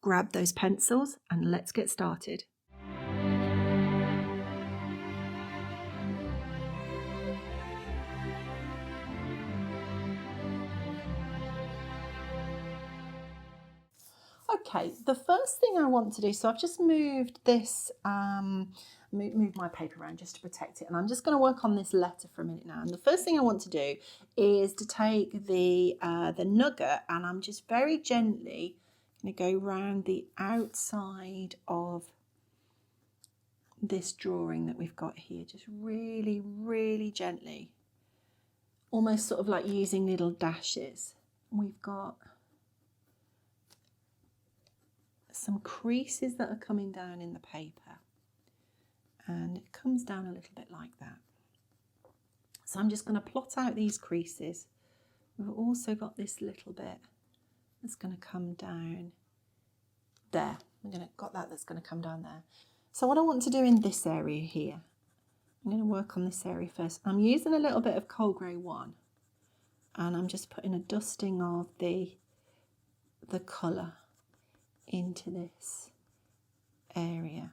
grab those pencils and let's get started. Okay, the first thing I want to do, so I've just moved this, moved my paper around just to protect it, and I'm just going to work on this letter for a minute now. And the first thing I want to do is to take the nugget, and I'm just very gently going to go round the outside of this drawing that we've got here, just really, really gently, almost sort of like using little dashes. We've got some creases that are coming down in the paper, and it comes down a little bit like that. So I'm just going to plot out these creases. We've also got this little bit that's going to come down there. That's going to come down there. So what I want to do in this area here, I'm going to work on this area first. I'm using a little bit of cold grey 1, and I'm just putting a dusting of the colour into this area.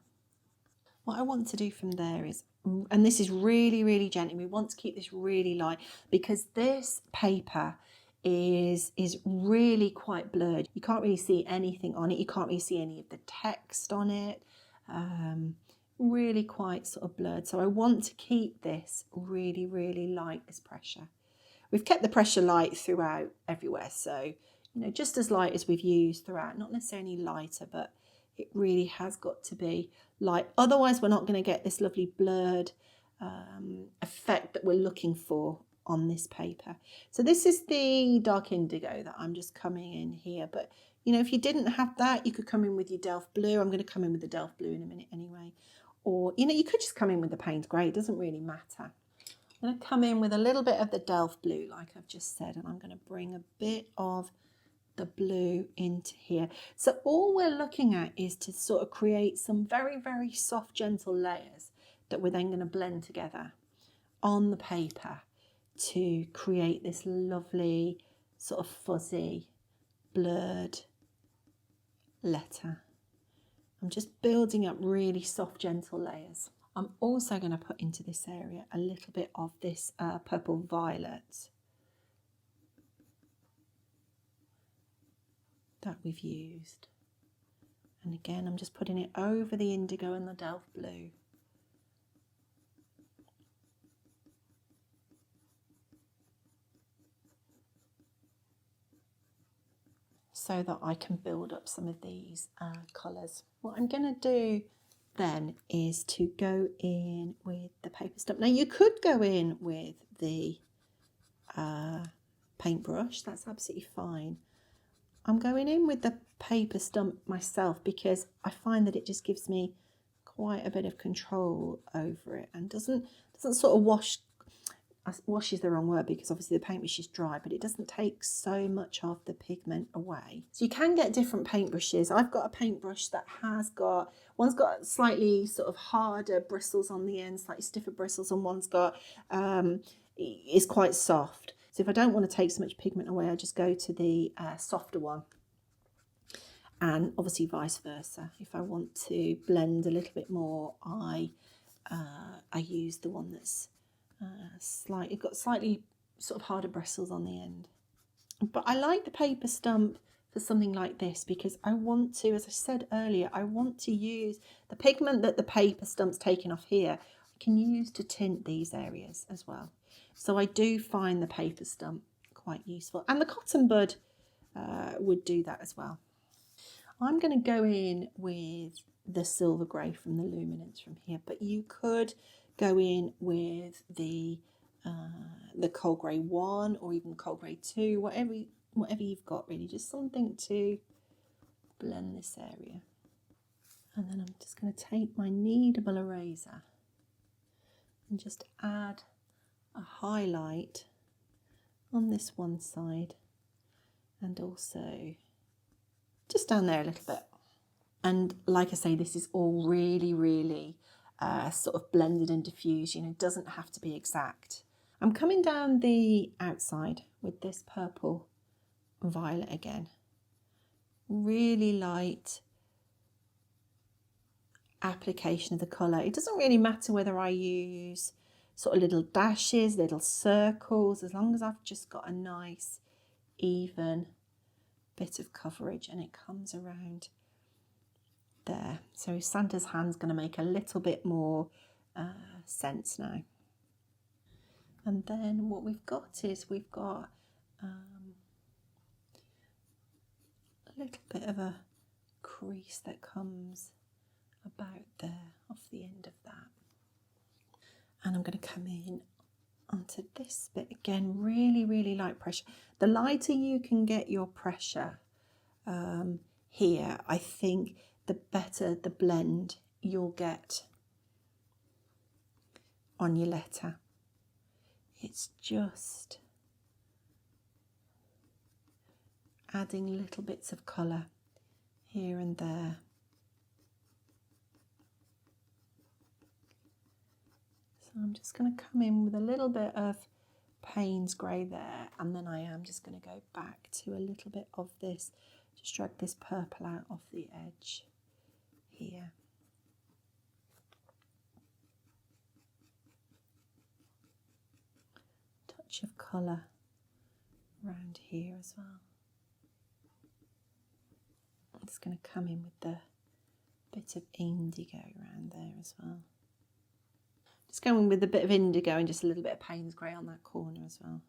What I want to do from there is, and this is really, really gently, we want to keep this really light because this paper is really quite blurred. You can't really see anything on it. You can't really see any of the text on it. Really quite sort of blurred. So I want to keep this really, really light, this pressure. We've kept the pressure light throughout everywhere. So, you know, just as light as we've used throughout, not necessarily lighter, but it really has got to be light. Otherwise, we're not going to get this lovely blurred effect that we're looking for on this paper. So this is the dark indigo that I'm just coming in here. But, you know, if you didn't have that, you could come in with your Delft blue. I'm going to come in with the Delft blue in a minute anyway. Or, you know, you could just come in with the Payne's grey. It doesn't really matter. I'm going to come in with a little bit of the Delft blue, like I've just said, and I'm going to bring a bit of the blue into here. So all we're looking at is to sort of create some very, very soft, gentle layers that we're then going to blend together on the paper to create this lovely sort of fuzzy, blurred letter. I'm just building up really soft, gentle layers. I'm also going to put into this area a little bit of this purple violet that we've used. And again, I'm just putting it over the indigo and the Delft blue. So that I can build up some of these colours. What I'm going to do then is to go in with the paper stump. Now you could go in with the paintbrush, that's absolutely fine. I'm going in with the paper stump myself because I find that it just gives me quite a bit of control over it and doesn't sort of wash is the wrong word because obviously the paintbrush is dry, but it doesn't take so much of the pigment away. So you can get different paintbrushes. I've got a paintbrush that one's got slightly sort of harder bristles on the end, slightly stiffer bristles, and one's got is quite soft. So if I don't want to take so much pigment away, I just go to the softer one. And obviously vice versa. If I want to blend a little bit more, I use the one that's got slightly sort of harder bristles on the end. But I like the paper stump for something like this because I want to, as I said earlier, I want to use the pigment that the paper stump's taken off here. I can use to tint these areas as well. So I do find the paper stump quite useful, and the cotton bud would do that as well. I'm going to go in with the silver grey from the Luminance from here, but you could go in with the cold grey 1 or even cold grey 2, whatever you've got really, just something to blend this area. And then I'm just going to take my kneadable eraser and just add a highlight on this one side and also just down there a little bit. And like I say, this is all really, really sort of blended and diffused, you know, it doesn't have to be exact. I'm coming down the outside with this purple violet again, really light application of the colour. It doesn't really matter whether I use sort of little dashes, little circles, as long as I've just got a nice even bit of coverage and it comes around there. So Santa's hand's going to make a little bit more sense now. And then what we've got is we've got a little bit of a crease that comes about there off the end of that. And I'm going to come in onto this bit again, really, really light pressure. The lighter you can get your pressure here, I think the better the blend you'll get on your letter. It's just adding little bits of colour here and there. So I'm just going to come in with a little bit of Payne's grey there, and then I am just going to go back to a little bit of this, just drag this purple out off the edge here. Touch of colour around here as well. I'm just going to come in with the bit of indigo around there as well. Just going with a bit of indigo and just a little bit of Payne's grey on that corner as well.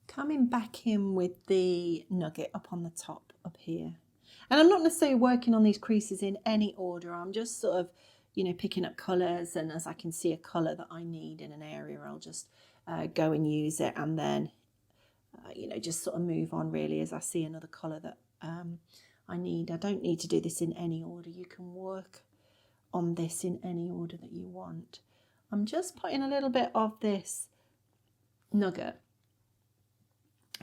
Coming back in with the nugget up on the top up here. And I'm not necessarily working on these creases in any order. I'm just sort of, you know, picking up colours, and as I can see a colour that I need in an area, I'll just go and use it, and then, you know, just sort of move on really as I see another colour that I need. I don't need to do this in any order. You can work on this in any order that you want. I'm just putting a little bit of this nugget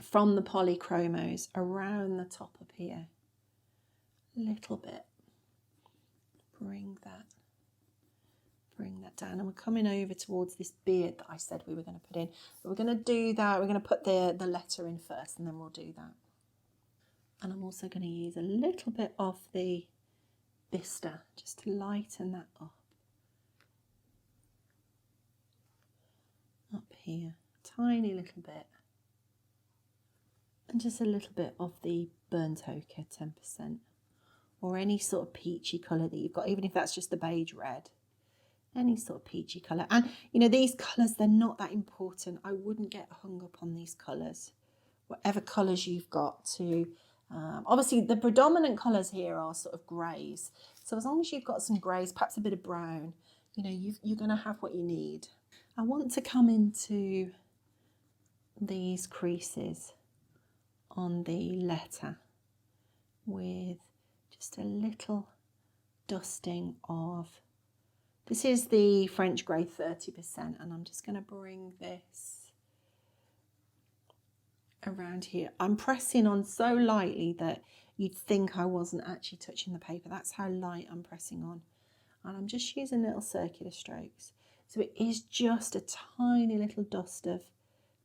from the Polychromos around the top up here. Little bit. Bring that down, and we're coming over towards this beard that I said we were going to put in. But we're going to do that. We're going to put the letter in first, and then we'll do that. And I'm also going to use a little bit of the Vista just to lighten that up. Up here, tiny little bit. And just a little bit of the burnt ochre, 10%. Or any sort of peachy colour that you've got, even if that's just the beige red. Any sort of peachy colour. And, you know, these colours, they're not that important. I wouldn't get hung up on these colours. Whatever colours you've got to... obviously, the predominant colours here are sort of greys. So as long as you've got some greys, perhaps a bit of brown, you know, you're going to have what you need. I want to come into these creases on the letter with just a little dusting of, this is the French grey 30%, and I'm just going to bring this around here. I'm pressing on so lightly that you'd think I wasn't actually touching the paper. That's how light I'm pressing on. And I'm just using little circular strokes. So it is just a tiny little dust of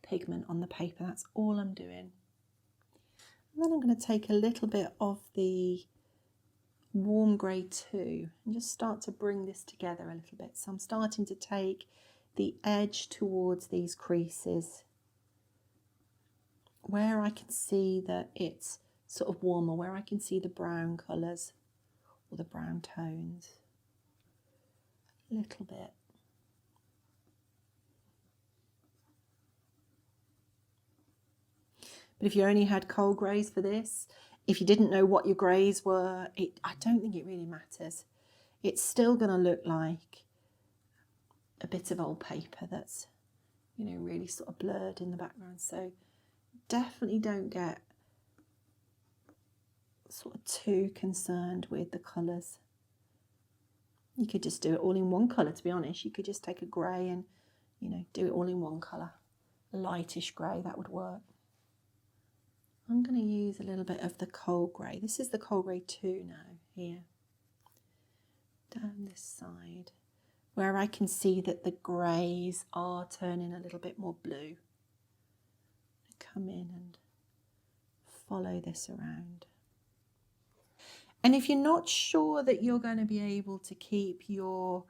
pigment on the paper. That's all I'm doing. And then I'm going to take a little bit of the warm grey too and just start to bring this together a little bit. So I'm starting to take the edge towards these creases where I can see that it's sort of warmer, where I can see the brown colours or the brown tones. A little bit. But if you only had cold greys for this, if you didn't know what your greys were, I don't think it really matters. It's still going to look like a bit of old paper that's, you know, really sort of blurred in the background. So definitely don't get sort of too concerned with the colours. You could just do it all in one colour, to be honest. You could just take a grey and, you know, do it all in one colour. A lightish grey, that would work. I'm going to use a little bit of the cold grey. This is the cold grey 2 now, here. Down this side, where I can see that the greys are turning a little bit more blue. Come in and follow this around. And if you're not sure that you're going to be able to keep your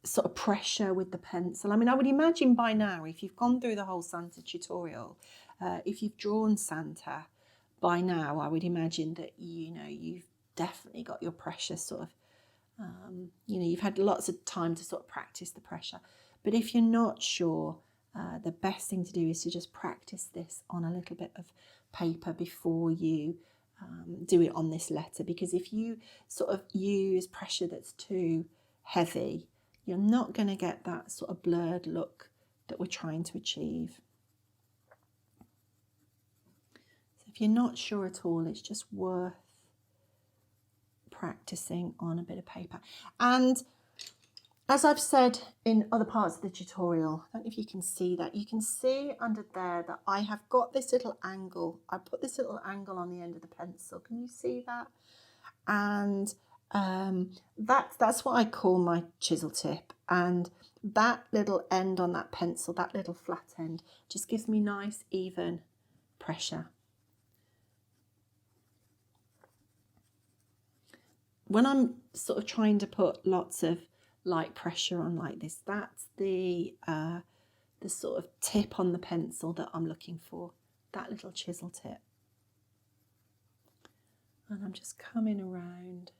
sort of pressure with the pencil, I mean, I would imagine by now, if you've gone through the whole Santa tutorial, if you've drawn Santa by now, I would imagine that, you know, you've definitely got your pressure sort of, you know, you've had lots of time to sort of practice the pressure. But if you're not sure, the best thing to do is to just practice this on a little bit of paper before you do it on this letter, because if you sort of use pressure that's too heavy, you're not going to get that sort of blurred look that we're trying to achieve. So if you're not sure at all, it's just worth practicing on a bit of paper. And as I've said in other parts of the tutorial, I don't know if you can see that, you can see under there that I have got this little angle. I put this little angle on the end of the pencil. Can you see that? And that's what I call my chisel tip. And that little end on that pencil, that little flat end, just gives me nice, even pressure. When I'm sort of trying to put lots of light pressure on like this, that's the sort of tip on the pencil that I'm looking for, that little chisel tip. And I'm just coming around.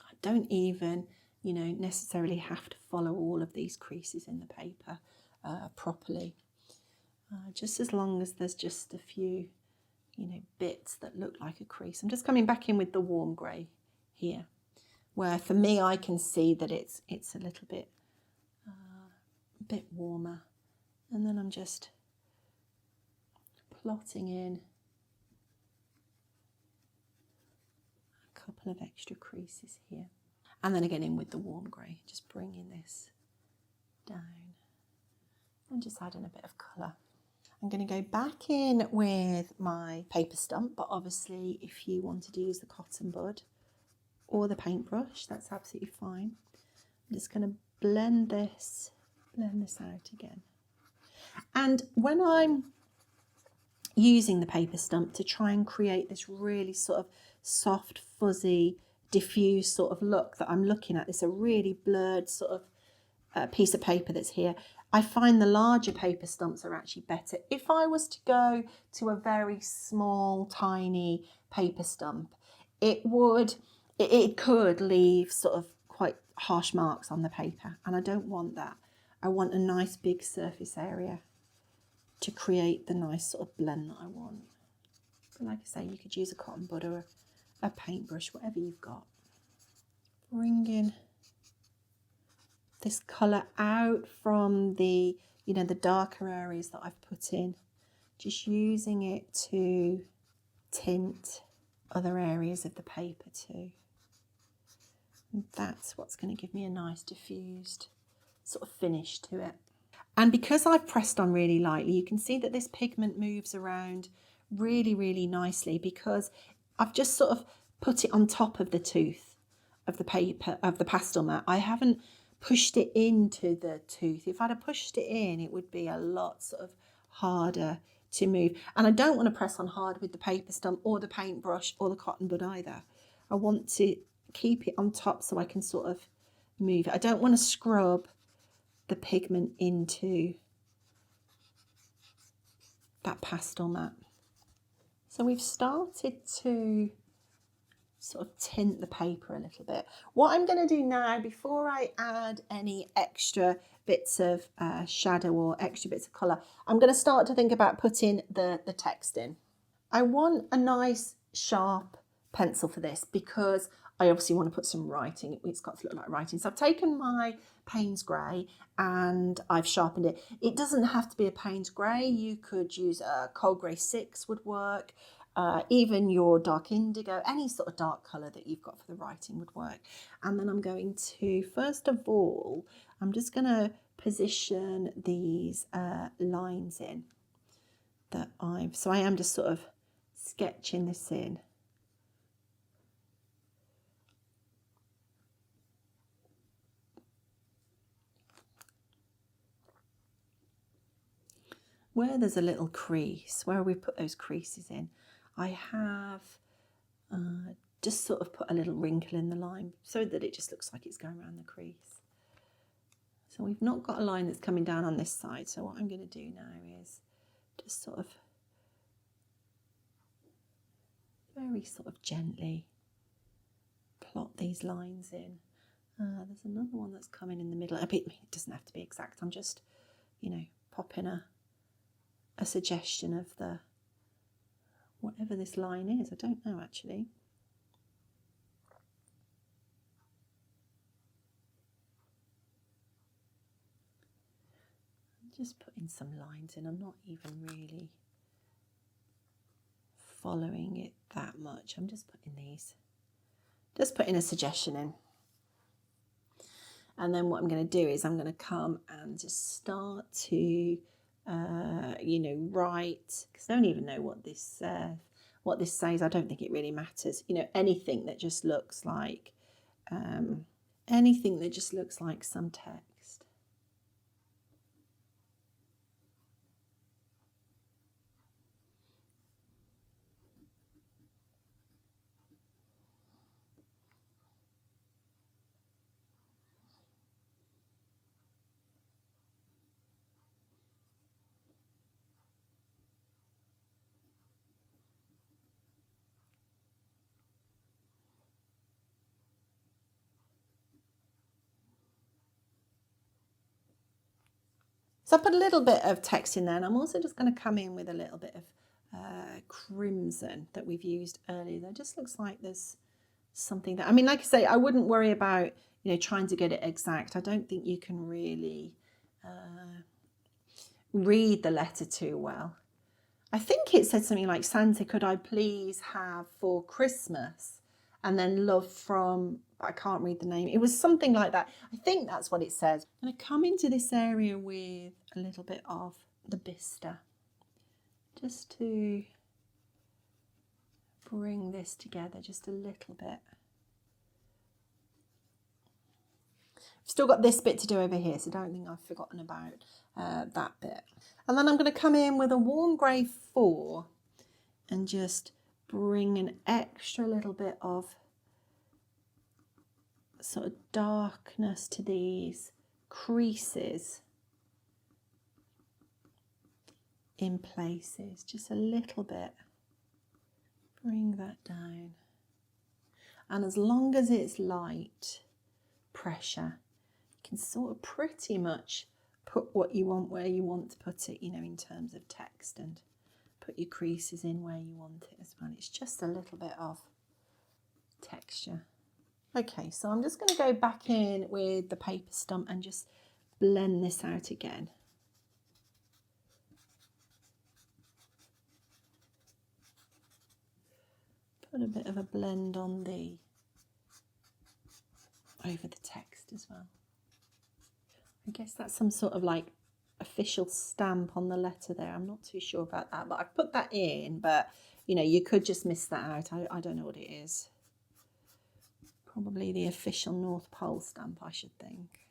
I don't even, you know, necessarily have to follow all of these creases in the paper properly. Just as long as there's just a few, you know, bits that look like a crease. I'm just coming back in with the warm grey here, where for me I can see that it's a little bit warmer, and then I'm just plotting in a couple of extra creases here, and then again in with the warm grey, just bringing this down and just adding a bit of colour. I'm going to go back in with my paper stump, but obviously if you wanted to use the cotton bud or the paintbrush, that's absolutely fine. I'm just going to blend this out again. And when I'm using the paper stump to try and create this really sort of soft, fuzzy, diffuse sort of look that I'm looking at, this a really blurred sort of piece of paper that's here, I find the larger paper stumps are actually better. If I was to go to a very small, tiny paper stump, it could leave sort of quite harsh marks on the paper, and I don't want that. I want a nice big surface area to create the nice sort of blend that I want. But like I say, you could use a cotton bud or a paintbrush, whatever you've got. Bringing this colour out from the, you know, the darker areas that I've put in, just using it to tint other areas of the paper too. And that's what's going to give me a nice diffused sort of finish to it. And because I've pressed on really lightly, you can see that this pigment moves around really, really nicely, because I've just sort of put it on top of the tooth of the paper, of the Pastelmat. I haven't pushed it into the tooth. If I'd have pushed it in, it would be a lot sort of harder to move. And I don't want to press on hard with the paper stump or the paintbrush or the cotton bud either. I want to keep it on top so I can sort of move it. I don't want to scrub the pigment into that Pastelmat. So we've started to sort of tint the paper a little bit. What I'm going to do now, before I add any extra bits of shadow or extra bits of colour, I'm going to start to think about putting the text in. I want a nice sharp pencil for this, because I obviously want to put some writing. It's got to look like writing. So I've taken my Payne's Grey and I've sharpened it. It doesn't have to be a Payne's Grey. You could use a Cold Grey 6 would work. Even your dark indigo, any sort of dark colour that you've got for the writing would work. And then I'm going to, first of all, I'm just going to position these lines in that so I am just sort of sketching this in. Where there's a little crease, where we put those creases in, I have just sort of put a little wrinkle in the line so that it just looks like it's going around the crease. So we've not got a line that's coming down on this side. So what I'm going to do now is just sort of very sort of gently plot these lines in. There's another one that's coming in the middle. I mean, it doesn't have to be exact. I'm just, you know, popping a suggestion of the whatever this line is. I don't know actually. I'm just putting some lines in. I'm not even really following it that much. I'm just putting these, just putting a suggestion in. And then what I'm going to do is I'm going to come and just start to, you know, write, because I don't even know what this says. I don't think it really matters. You know, anything that just looks like, some text. So I put a little bit of text in there, and I'm also just going to come in with a little bit of crimson that we've used earlier. That just looks like there's something that, I mean, like I say, I wouldn't worry about, you know, trying to get it exact. I don't think you can really read the letter too well. I think it said something like, Santa, could I please have for Christmas? And then love from, I can't read the name. It was something like that. I think that's what it says. I'm going to come into this area with a little bit of the Bista, just to bring this together just a little bit. I've still got this bit to do over here, so don't think I've forgotten about that bit. And then I'm going to come in with a warm grey 4 and just bring an extra little bit of sort of darkness to these creases in places, just a little bit. Bring that down. And as long as it's light pressure, you can sort of pretty much put what you want where you want to put it, you know, in terms of text, and put your creases in where you want it as well. It's just a little bit of texture. Okay, so I'm just going to go back in with the paper stump and just blend this out again. Put a bit of a blend on the over the text as well. I guess that's some sort of like official stamp on the letter there. I'm not too sure about that, but I've put that in, but you know, you could just miss that out. I don't know what it is. Probably the official North Pole stamp, I should think.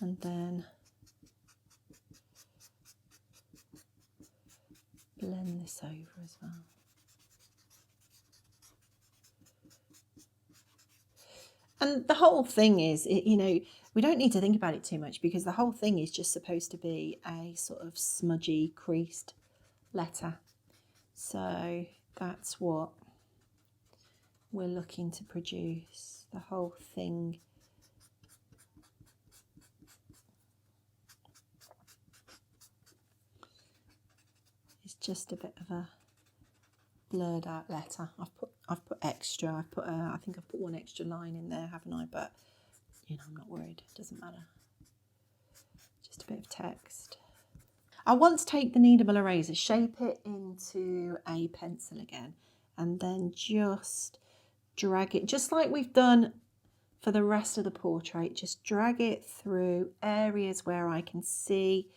And then blend this over as well. And the whole thing is, you know, we don't need to think about it too much, because the whole thing is just supposed to be a sort of smudgy, creased letter. So that's what we're looking to produce. The whole thing is just a bit of a blurred out letter. I've put extra. I think I've put one extra line in there, haven't I? But you know, I'm not worried. It doesn't matter. Just a bit of text. I want to take the kneadable eraser, shape it into a pencil again, and then just drag it, just like we've done for the rest of the portrait. Just drag it through areas where I can see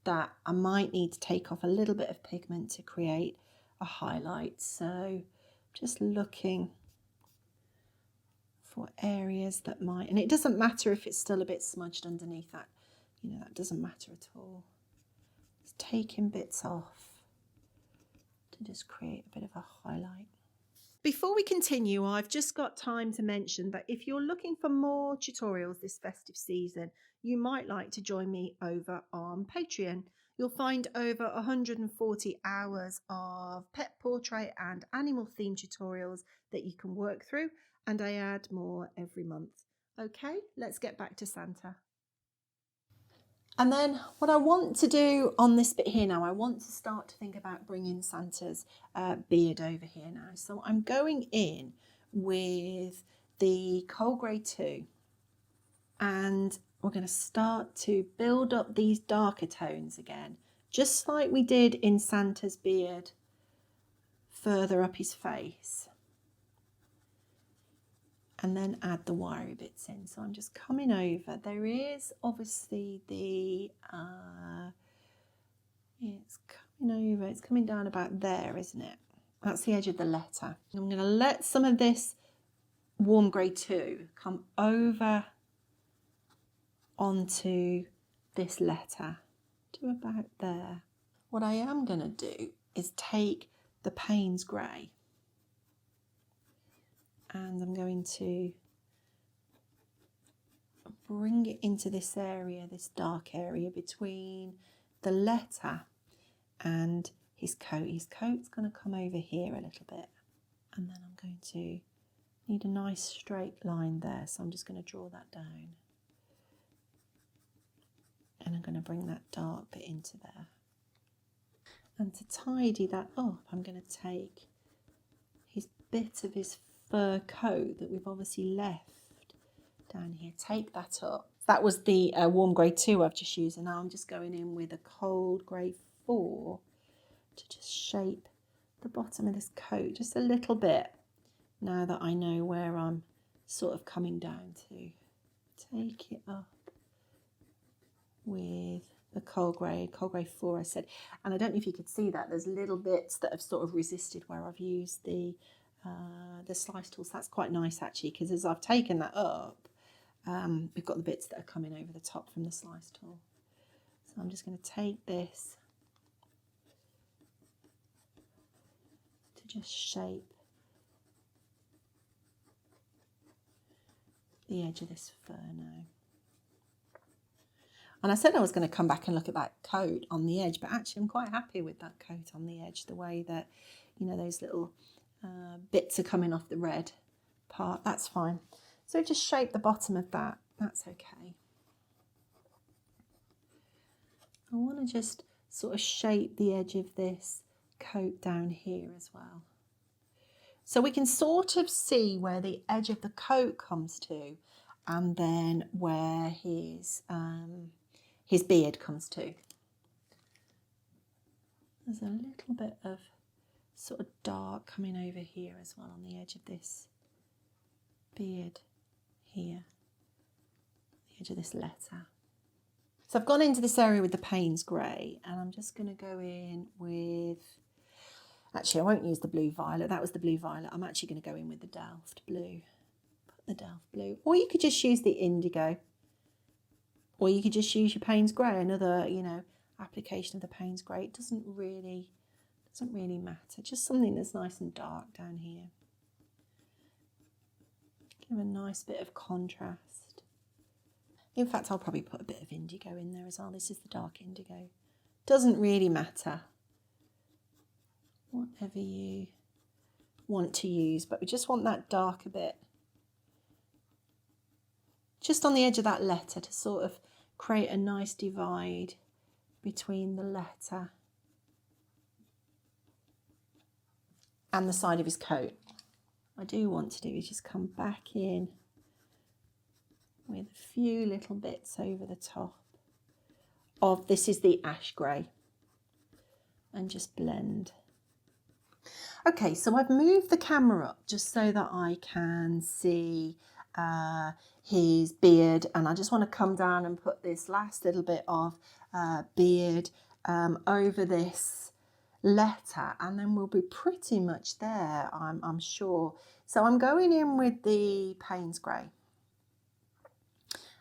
that I might need to take off a little bit of pigment to create a highlight. So just looking for areas that might, and it doesn't matter if it's still a bit smudged underneath that, you know, that doesn't matter at all. Just taking bits off to just create a bit of a highlight. Before we continue, I've just got time to mention that if you're looking for more tutorials this festive season, you might like to join me over on Patreon. You'll find over 140 hours of pet portrait and animal theme tutorials that you can work through, and I add more every month. Okay, let's get back to Santa. And then what I want to do on this bit here now, I want to start to think about bringing Santa's beard over here now. So I'm going in with the Coal Grey 2, and we're going to start to build up these darker tones again, just like we did in Santa's beard further up his face. And then add the wiry bits in. So I'm just coming over. There is obviously the, it's coming over, it's coming down about there, isn't it? That's the edge of the letter. I'm going to let some of this warm grey 2 come over onto this letter to about there. What I am going to do is take the Payne's grey, and I'm going to bring it into this area, this dark area between the letter and his coat. His coat's going to come over here a little bit, and then I'm going to need a nice straight line there, so I'm just going to draw that down. And I'm going to bring that dark bit into there. And to tidy that up, I'm going to take his bit of his fur coat that we've obviously left down here, take that up. That was the warm grey 2 I've just used, and now I'm just going in with a cold grey 4 to just shape the bottom of this coat just a little bit, now that I know where I'm sort of coming down to. Take it up with the cold grey 4 I said, and I don't know if you could see that, there's little bits that have sort of resisted where I've used the slice tools. That's quite nice actually, because as I've taken that up, we've got the bits that are coming over the top from the slice tool. So I'm just going to take this to just shape the edge of this fur now. And I said I was going to come back and look at that coat on the edge, but actually I'm quite happy with that coat on the edge, the way that, you know, those little bits are coming off the red part. That's fine. So just shape the bottom of that. That's okay. I want to just sort of shape the edge of this coat down here as well. So we can sort of see where the edge of the coat comes to, and then where his beard comes to. There's a little bit of sort of dark coming over here as well on the edge of this beard here, the edge of this letter. So I've gone into this area with the Payne's grey, and I'm just going to go in with, actually I won't use the blue violet, that was the blue violet. I'm actually going to go in with the Delft blue. Put the Delft blue, or you could just use the indigo, or you could just use your Payne's grey, another, you know, application of the Payne's grey. It doesn't really matter, just something that's nice and dark down here. Give a nice bit of contrast. In fact, I'll probably put a bit of indigo in there as well. This is the dark indigo. Doesn't really matter, whatever you want to use, but we just want that darker bit just on the edge of that letter to sort of create a nice divide between the letter and the side of his coat. What I do want to do is just come back in with a few little bits over the top of, this is the ash grey, and just blend. Okay, so I've moved the camera up just so that I can see his beard, and I just want to come down and put this last little bit of beard over this letter, and then we'll be pretty much there, I'm sure. So I'm going in with the Payne's grey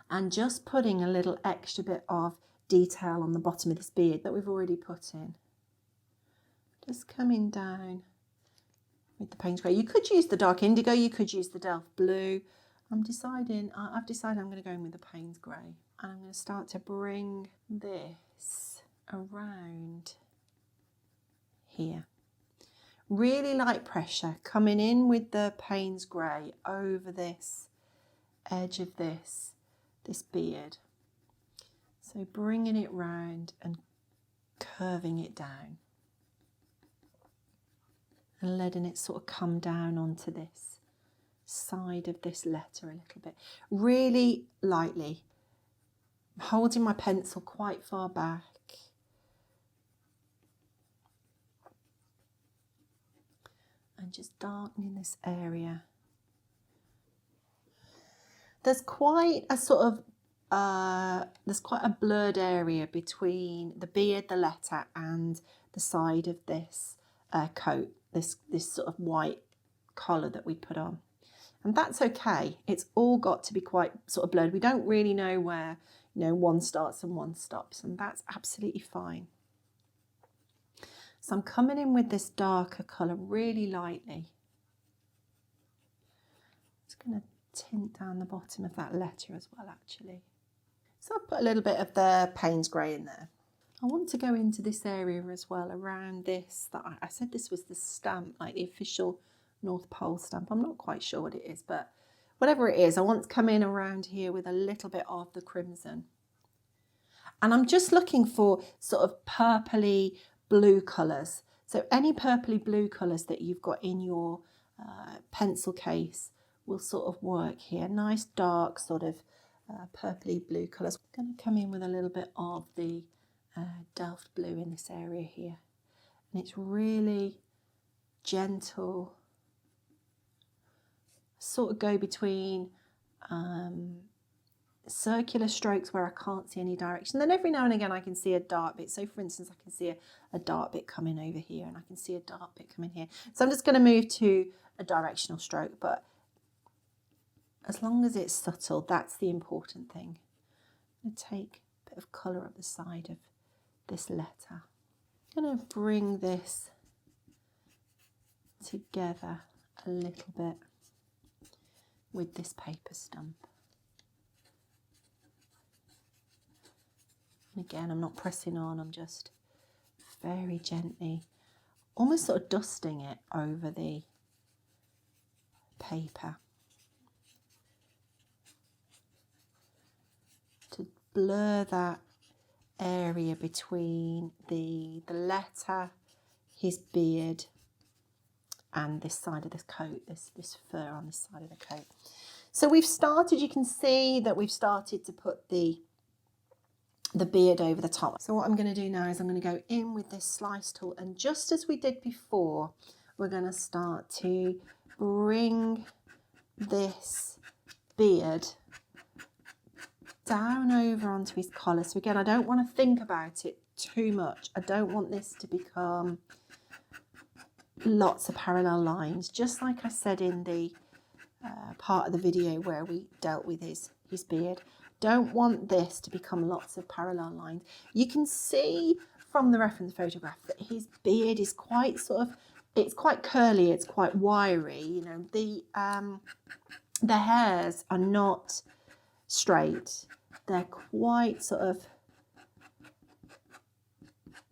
and just putting a little extra bit of detail on the bottom of this beard that we've already put in. Just coming down with the Payne's Grey. You could use the dark indigo, you could use the Delft blue. I've decided I'm going to go in with the Payne's Grey. And I'm going to start to bring this around here. Really light pressure coming in with the Payne's Grey over this edge of this beard. So bringing it round and curving it down. And letting it sort of come down onto this side of this letter a little bit. Really lightly. I'm holding my pencil quite far back. And just darkening this area. There's quite a sort of there's quite a blurred area between the beard, the letter, and the side of this coat, this sort of white collar that we put on. And that's okay. It's all got to be quite sort of blurred. We don't really know where, one starts and one stops, and that's absolutely fine. So I'm coming in with this darker colour really lightly. Just going to tint down the bottom of that letter as well, actually. So I've put a little bit of the Payne's Grey in there. I want to go into this area as well, around this, that I said this was the stamp, like the official North Pole stamp. I'm not quite sure what it is, but whatever it is, I want to come in around here with a little bit of the crimson. And I'm just looking for sort of purpley blue colours. So any purpley blue colours that you've got in your pencil case will sort of work here. Nice dark sort of purpley blue colours. I'm going to come in with a little bit of the Delft blue in this area here. And it's really gentle. Sort of go between circular strokes where I can't see any direction. Then every now and again I can see a dark bit. So for instance, I can see a dark bit coming over here, and I can see a dark bit coming here. So I'm just going to move to a directional stroke, but as long as it's subtle, that's the important thing. I'm going to take a bit of colour up the side of this letter. I'm going to bring this together a little bit with this paper stump. And again, I'm not pressing on, I'm just very gently, almost sort of dusting it over the paper to blur that area between the letter, his beard, and this side of this coat, this fur on this side of the coat. So we've started, you can see that we've started to put the beard over the top. So what I'm going to do now is I'm going to go in with this slice tool, and just as we did before, we're going to start to bring this beard down over onto his collar. So again, I don't want to think about it too much. I don't want this to become lots of parallel lines, just like I said in the part of the video where we dealt with his beard. Don't want this to become lots of parallel lines. You can see from the reference photograph that his beard is quite sort of, it's quite curly, it's quite wiry. The hairs are not straight. They're quite sort of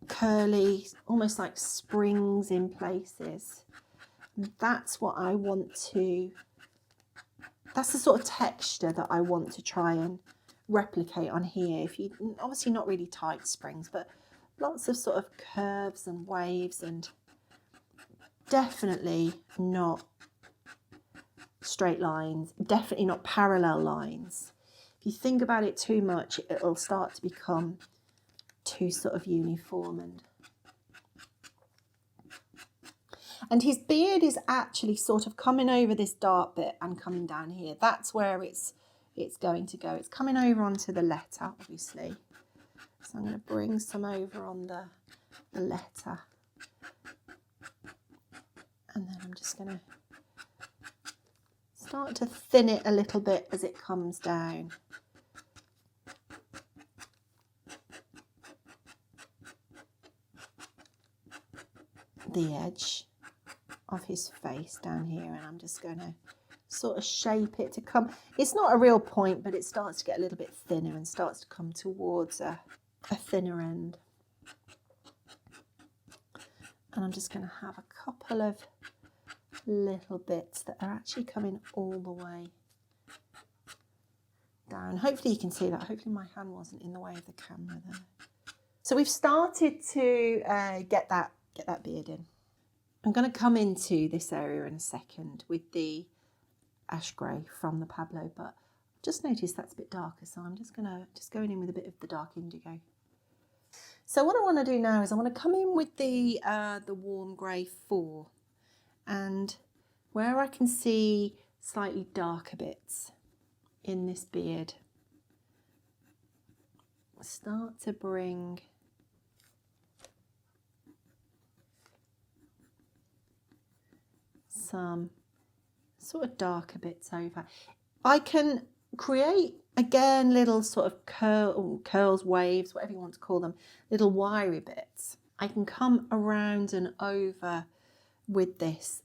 curly, almost like springs in places. That's what I want to, that's the sort of texture that I want to try and replicate on here. If you, obviously not really tight springs, but lots of sort of curves and waves, and definitely not straight lines, definitely not parallel lines. If you think about it too much, it'll start to become too sort of uniform. And his beard is actually sort of coming over this dark bit and coming down here. That's where it's going to go. It's coming over onto the letter, obviously. So I'm going to bring some over on the letter. And then I'm just going to start to thin it a little bit as it comes down. the edge of his face down here, and I'm just going to sort of shape it to come. It's not a real point, but it starts to get a little bit thinner and starts to come towards a thinner end. And I'm just going to have a couple of little bits that are actually coming all the way down. Hopefully you can see that. Hopefully my hand wasn't in the way of the camera there. So we've started to get that beard in. I'm going to come into this area in a second with the ash grey from the Pablo, but I've just noticed that's a bit darker, so I'm just going in with a bit of the dark indigo. So what I want to do now is I want to come in with the warm grey 4, and where I can see slightly darker bits in this beard, start to bring some sort of darker bits over. I can create, again, little sort of curls, waves, whatever you want to call them, little wiry bits. I can come around and over with this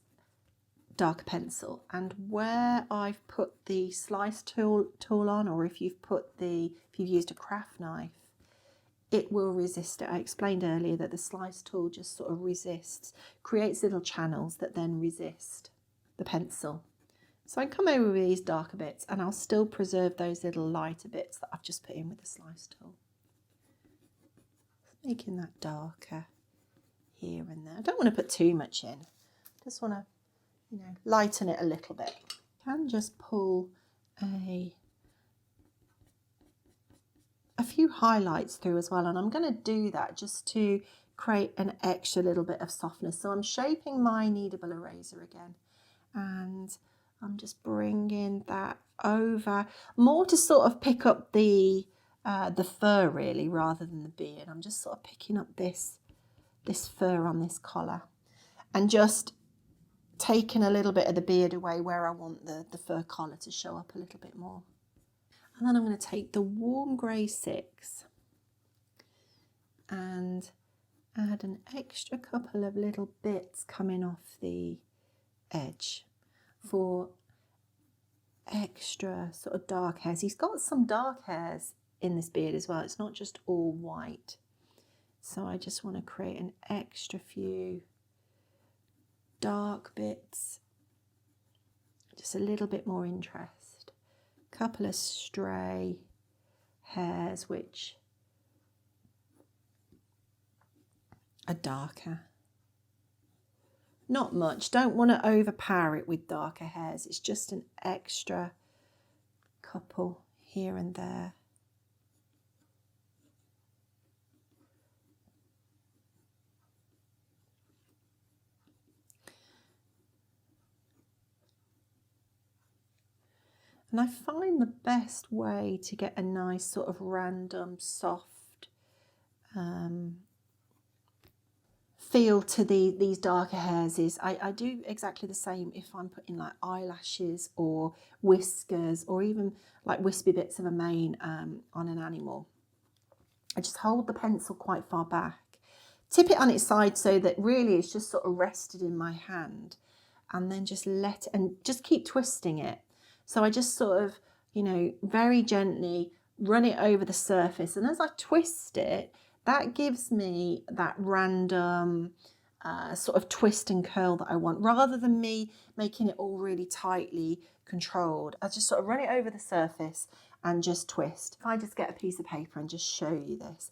dark pencil, and where I've put the slice tool on, or if you've used a craft knife, it will resist it. I explained earlier that the slice tool just sort of resists, creates little channels that then resist the pencil. So I come over with these darker bits, and I'll still preserve those little lighter bits that I've just put in with the slice tool. Making that darker here and there. I don't want to put too much in. Just want to, lighten it a little bit. I can just pull a few highlights through as well, and I'm going to do that just to create an extra little bit of softness. So I'm shaping my kneadable eraser again, and I'm just bringing that over, more to sort of pick up the fur really, rather than the beard. I'm just sort of picking up this fur on this collar, and just taking a little bit of the beard away where I want the fur collar to show up a little bit more. And then I'm going to take the warm grey 6 and add an extra couple of little bits coming off the edge for extra sort of dark hairs. He's got some dark hairs in this beard as well. It's not just all white. So I just want to create an extra few dark bits, just a little bit more interest. Couple of stray hairs which are darker. Not much, don't want to overpower it with darker hairs. It's just an extra couple here and there. And I find the best way to get a nice sort of random, soft feel to these darker hairs is I do exactly the same if I'm putting like eyelashes or whiskers, or even like wispy bits of a mane on an animal. I just hold the pencil quite far back, tip it on its side so that really it's just sort of rested in my hand, and then just just keep twisting it. So I just sort of, very gently run it over the surface. And as I twist it, that gives me that random sort of twist and curl that I want, rather than me making it all really tightly controlled. I just sort of run it over the surface and just twist. If I just get a piece of paper and just show you this,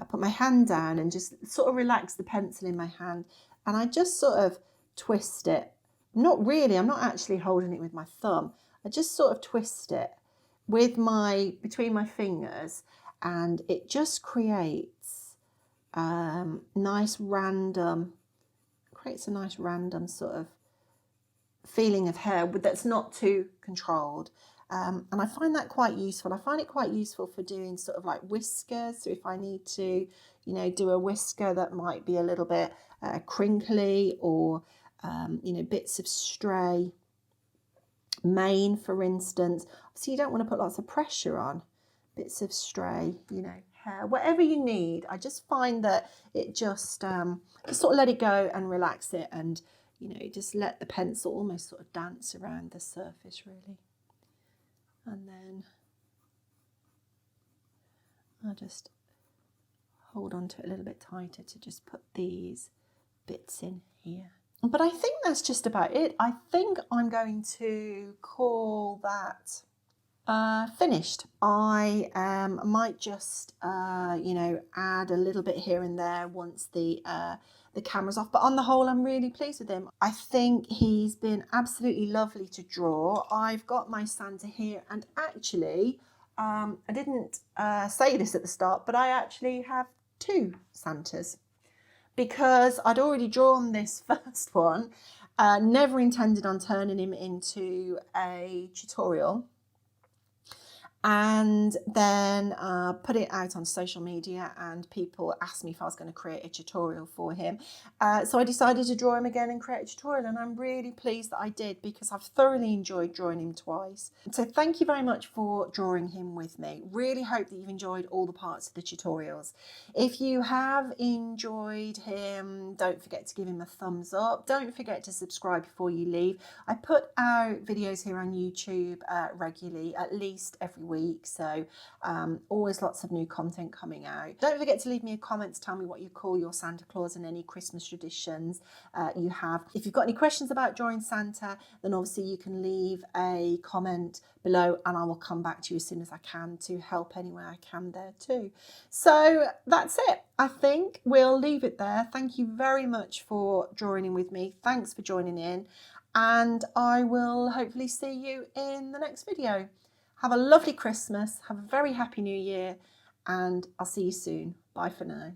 put my hand down and just sort of relax the pencil in my hand, and I just sort of twist it. Not really, I'm not actually holding it with my thumb. I just sort of twist it with between my fingers, and it just creates a nice random sort of feeling of hair that's not too controlled. And I find that quite useful. I find it quite useful for doing sort of like whiskers. So if I need to, do a whisker that might be a little bit crinkly, or, bits of stray mane, for instance. So you don't want to put lots of pressure on bits of stray, hair, whatever you need. I just find that it just sort of let it go and relax it, and you know, just let the pencil almost sort of dance around the surface really. And then I'll just hold on to it a little bit tighter to just put these bits in here. But I think that's just about it. I think I'm going to call that finished. I might just you know, add a little bit here and there once the camera's off, but on the whole I'm really pleased with him. I think he's been absolutely lovely to draw. I've got my Santa here, and actually I didn't say this at the start, but I actually have 2 Santas because I'd already drawn this first one, never intended on turning him into a tutorial, and then put it out on social media, and people asked me if I was going to create a tutorial for him. So I decided to draw him again and create a tutorial, and I'm really pleased that I did because I've thoroughly enjoyed drawing him twice. So thank you very much for drawing him with me. Really hope that you've enjoyed all the parts of the tutorials. If you have enjoyed him, don't forget to give him a thumbs up. Don't forget to subscribe before you leave. I put out videos here on YouTube regularly, at least every week, so always lots of new content coming out. Don't forget to leave me a comment to tell me what you call your Santa Claus and any Christmas traditions you have. If you've got any questions about drawing Santa, then obviously you can leave a comment below and I will come back to you as soon as I can to help any way I can there too. So that's it. I think we'll leave it there. Thank you very much for drawing in with me. Thanks for joining in, and I will hopefully see you in the next video. Have a lovely Christmas, have a very happy New Year, and I'll see you soon. Bye for now.